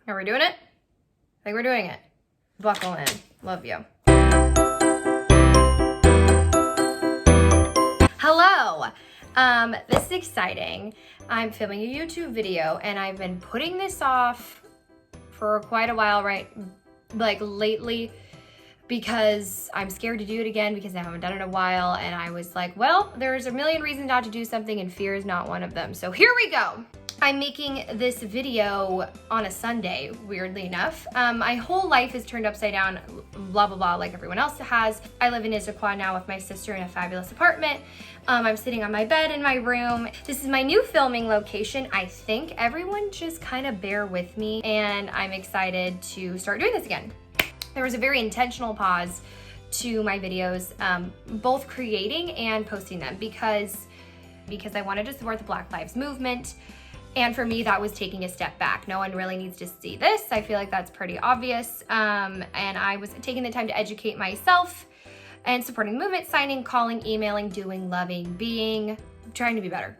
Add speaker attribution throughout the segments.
Speaker 1: Are we doing it? I think we're doing it. Buckle in. Love you. Hello. This is exciting. I'm filming a YouTube video and I've been putting this off for quite a while, right? Like lately, because I'm scared to do it again because I haven't done it in a while. And I was like, well, there's a million reasons not to do something and fear is not one of them. So here we go. I'm making this video on a Sunday, weirdly enough. My whole life is turned upside down, blah, blah, blah, like everyone else has. I live in Issaquah now with my sister in a fabulous apartment. I'm sitting on my bed in my room. This is my new filming location. I think everyone just kind of bear with me, and I'm excited to start doing this again. There was a very intentional pause to my videos, both creating and posting them because I wanted to support the Black Lives Movement. And for me, that was taking a step back. No one really needs to see this. I feel like that's pretty obvious. And I was taking the time to educate myself and supporting the movement, signing, calling, emailing, doing, loving, being, trying to be better.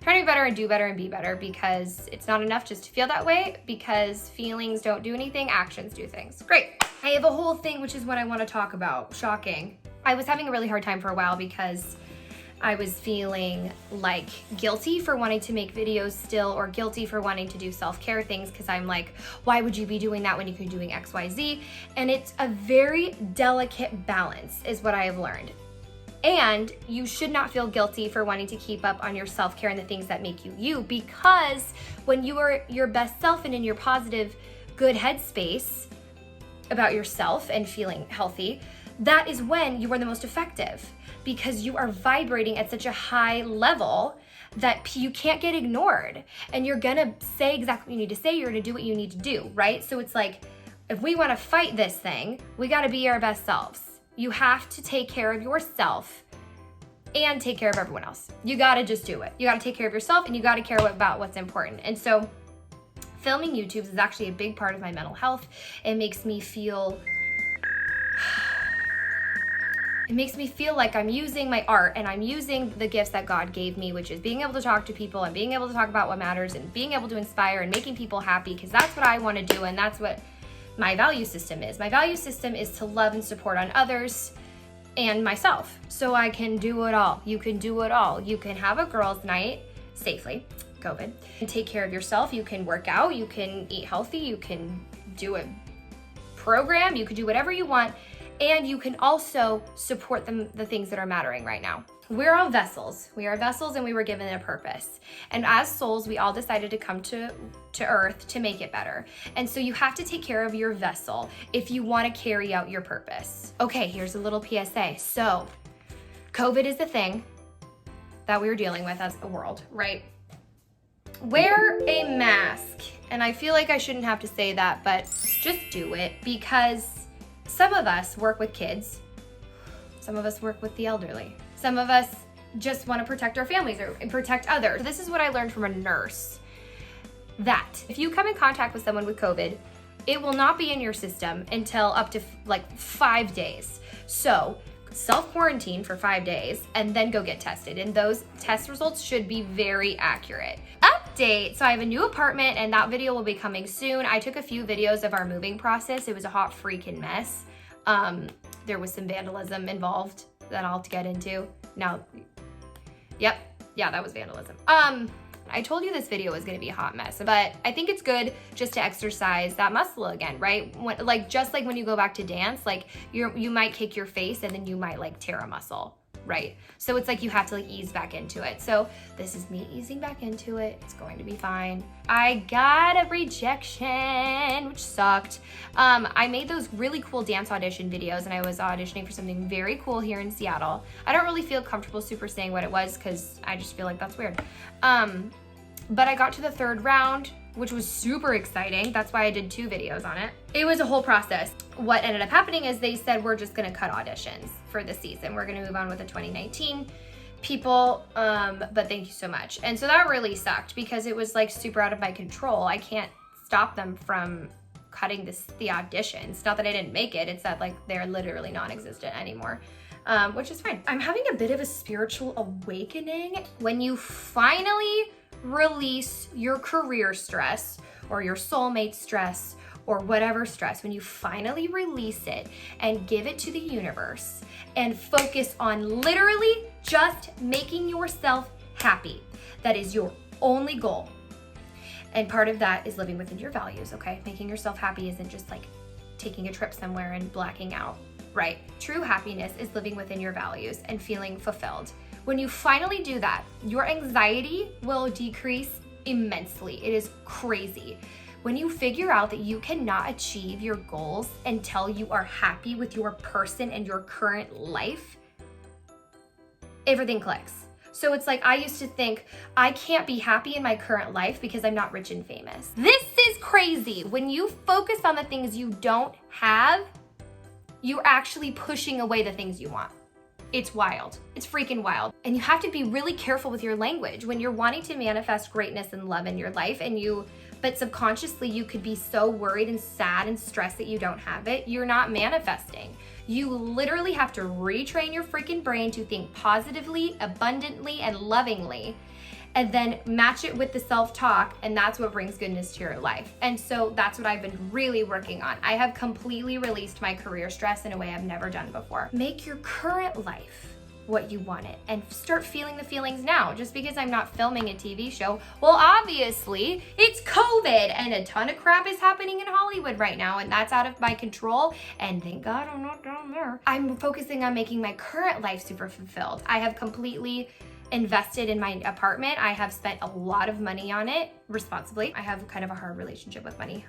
Speaker 1: Trying to be better and do better and be better, because it's not enough just to feel that way, because feelings don't do anything, actions do things. Great. I have a whole thing, which is what I want to talk about. Shocking. I was having a really hard time for a while because I was feeling like guilty for wanting to make videos still, or guilty for wanting to do self-care things, because I'm like, why would you be doing that when you could be doing XYZ? And it's a very delicate balance is what I have learned. And you should not feel guilty for wanting to keep up on your self-care and the things that make you you, because when you are your best self and in your positive, good headspace about yourself and feeling healthy, that is when you are the most effective, because you are vibrating at such a high level that you can't get ignored, and you're gonna say exactly what you need to say, you're gonna do what you need to do, right? So it's like, if we wanna fight this thing, we gotta be our best selves. You have to take care of yourself and take care of everyone else. You gotta just do it. You gotta take care of yourself, and you gotta care about what's important. And so filming YouTubes is actually a big part of my mental health. It makes me feel like I'm using my art and I'm using the gifts that God gave me, which is being able to talk to people and being able to talk about what matters and being able to inspire and making people happy, because that's what I want to do, and that's what my value system is. My value system is to love and support on others and myself, so I can do it all. You can do it all. You can have a girls' night safely, COVID, and take care of yourself. You can work out, you can eat healthy, you can do a program, you can do whatever you want. And you can also support the things that are mattering right now. We're all vessels. We are vessels, and we were given a purpose. And as souls, we all decided to come to earth to make it better. And so you have to take care of your vessel if you want to carry out your purpose. Okay, here's a little PSA. So COVID is the thing that we're dealing with as a world, right? Wear a mask. And I feel like I shouldn't have to say that, but just do it, because some of us work with kids, some of us work with the elderly, some of us just want to protect our families or protect others. This is what I learned from a nurse, that if you come in contact with someone with COVID, it will not be in your system until up to like 5 days. So self-quarantine for 5 days and then go get tested. And those test results should be very accurate. Update, so I have a new apartment, and that video will be coming soon. I took a few videos of our moving process. It was a hot freaking mess. There was some vandalism involved that I'll get into. Now, yeah, that was vandalism. I told you this video was gonna be a hot mess, but I think it's good just to exercise that muscle again, right? Just like when you go back to dance, like you might kick your face and then you might like tear a muscle, right? So it's like you have to like ease back into it. So this is me easing back into it. It's going to be fine. I got a rejection, which sucked. I made those really cool dance audition videos, and I was auditioning for something very cool here in Seattle. I don't really feel comfortable super saying what it was because I just feel like that's weird. But I got to the third round, which was super exciting. That's why I did 2 videos on it. It was a whole process. What ended up happening is they said, we're just gonna cut auditions for the season. We're gonna move on with the 2019 people, but thank you so much. And so that really sucked because it was like super out of my control. I can't stop them from cutting the auditions. Not that I didn't make it, it's that like they're literally non-existent anymore. Which is fine. I'm having a bit of a spiritual awakening when you finally release your career stress or your soulmate stress or whatever stress, when you finally release it and give it to the universe and focus on literally just making yourself happy, that is your only goal. And part of that is living within your values, okay? Making yourself happy isn't just like taking a trip somewhere and blacking out, right? True happiness is living within your values and feeling fulfilled. When you finally do that, your anxiety will decrease immensely. It is crazy. When you figure out that you cannot achieve your goals until you are happy with your person and your current life, everything clicks. So it's like I used to think I can't be happy in my current life because I'm not rich and famous. This is crazy. When you focus on the things you don't have, you're actually pushing away the things you want. It's wild. It's freaking wild. And you have to be really careful with your language when you're wanting to manifest greatness and love in your life, but subconsciously you could be so worried and sad and stressed that you don't have it. You're not manifesting. You literally have to retrain your freaking brain to think positively, abundantly, and lovingly, and then match it with the self-talk, and that's what brings goodness to your life. And so that's what I've been really working on. I have completely released my career stress in a way I've never done before. Make your current life what you want it and start feeling the feelings now. Just because I'm not filming a TV show, well, obviously it's COVID and a ton of crap is happening in Hollywood right now, and that's out of my control, and thank God I'm not down there. I'm focusing on making my current life super fulfilled. I have completely invested in my apartment. I have spent a lot of money on it responsibly. I have kind of a hard relationship with money,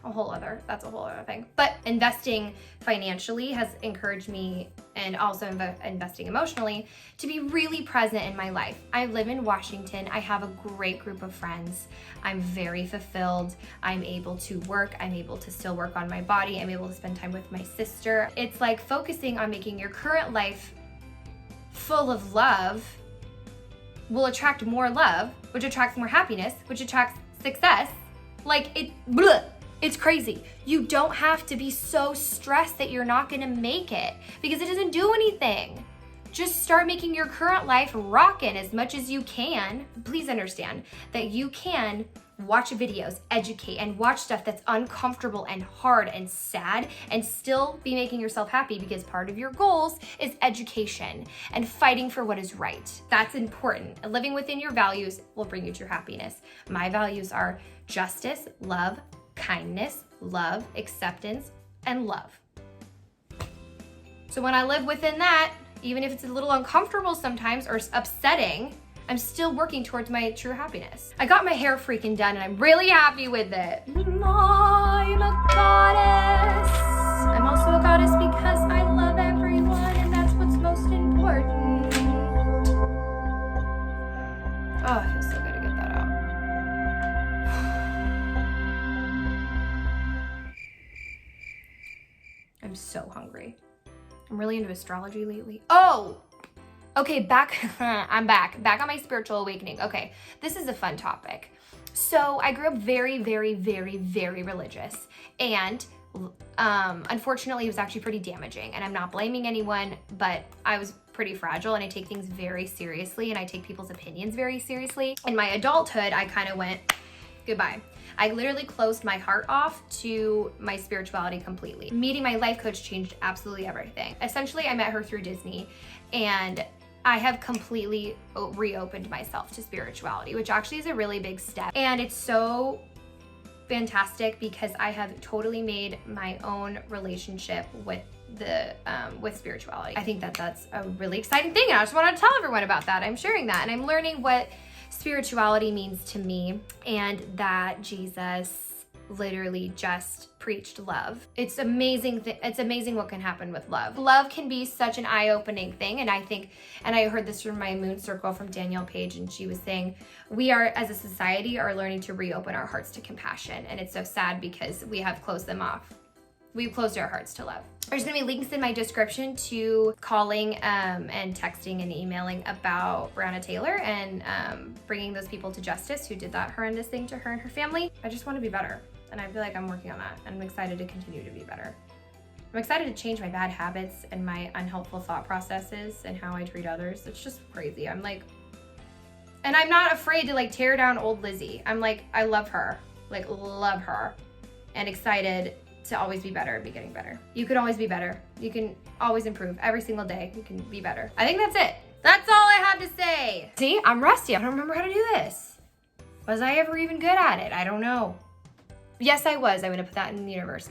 Speaker 1: that's a whole other thing. But investing financially has encouraged me, and also investing emotionally, to be really present in my life. I live in Washington. I have a great group of friends. I'm very fulfilled. I'm able to work. I'm able to still work on my body. I'm able to spend time with my sister. It's like focusing on making your current life full of love will attract more love, which attracts more happiness, which attracts success. It's crazy. You don't have to be so stressed that you're not gonna make it, because it doesn't do anything. Just start making your current life rockin' as much as you can. Please understand that you can watch videos, educate, and watch stuff that's uncomfortable and hard and sad and still be making yourself happy, because part of your goals is education and fighting for what is right. That's important. And living within your values will bring you to your happiness. My values are justice, love, kindness, love, acceptance, and love. So when I live within that, even if it's a little uncomfortable sometimes or upsetting, I'm still working towards my true happiness. I got my hair freaking done and I'm really happy with it. I'm a goddess. I'm also a goddess because I love everyone, and that's what's most important. Oh, it feels so good to get that out. I'm so hungry. I'm really into astrology lately. Oh! Okay, I'm back on my spiritual awakening. Okay, this is a fun topic. So I grew up very, very, very, very religious, and unfortunately it was actually pretty damaging, and I'm not blaming anyone, but I was pretty fragile, and I take things very seriously, and I take people's opinions very seriously. In my adulthood, I kind of went, goodbye. I literally closed my heart off to my spirituality completely. Meeting my life coach changed absolutely everything. Essentially, I met her through Disney, and I have completely reopened myself to spirituality, which actually is a really big step. And it's so fantastic because I have totally made my own relationship with with spirituality. I think that that's a really exciting thing, and I just wanted to tell everyone about that. I'm sharing that, and I'm learning what spirituality means to me, and that Jesus literally just preached love. It's amazing. It's amazing what can happen with love. Love can be such an eye-opening thing, and I heard this from my moon circle from Danielle Page, and she was saying we are, as a society, are learning to reopen our hearts to compassion, and it's so sad because we have closed them off. We've closed our hearts to love. There's gonna be links in my description to calling and texting and emailing about Breonna Taylor and bringing those people to justice who did that horrendous thing to her and her family. I just want to be better, and I feel like I'm working on that, and I'm excited to continue to be better. I'm excited to change my bad habits and my unhelpful thought processes and how I treat others. It's just crazy. And I'm not afraid to tear down old Lizzie. I love her. like love her, and excited to always be better and be getting better. You can always be better. You can always improve every single day. You can be better. I think that's it. That's all I have to say. See, I'm rusty. I don't remember how to do this. Was I ever even good at it? I don't know. Yes, I was. I'm gonna put that in the universe.